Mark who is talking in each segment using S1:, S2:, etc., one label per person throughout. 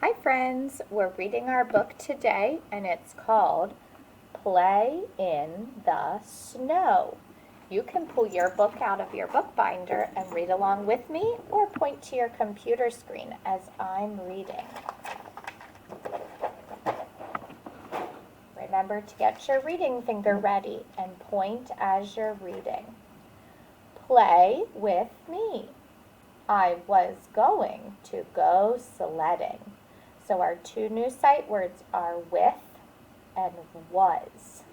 S1: Hi friends, we're reading our book today and it's called Play in the Snow. You can pull your book out of your book binder and read along with me or point to your computer screen as I'm reading. Remember to get your reading finger ready and point as you're reading. Play with me. I was going to go sledding. So our two new sight words are with and was.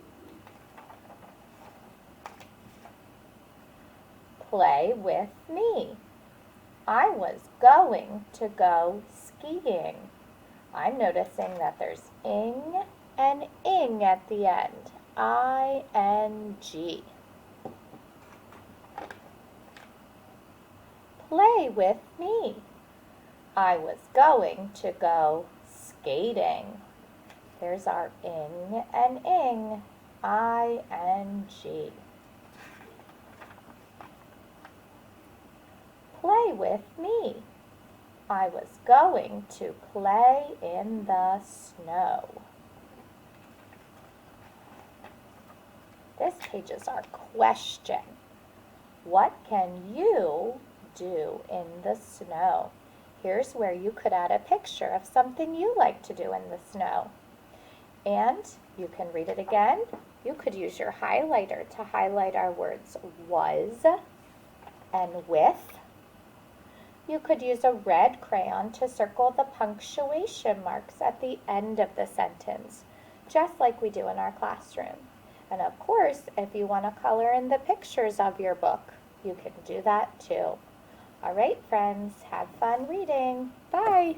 S1: Play with me. I was going to go skiing. I'm noticing that there's ing and ing at the end. I-N-G. Play with me. I was going to go skating. There's our ing and ing, I-N-G. Play with me. I was going to play in the snow. This page is our question. What can you do in the snow? Here's where you could add a picture of something you like to do in the snow. And you can read it again. You could use your highlighter to highlight our words was and with. You could use a red crayon to circle the punctuation marks at the end of the sentence, just like we do in our classroom. And of course, if you want to color in the pictures of your book, you can do that too. All right, friends, have fun reading. Bye.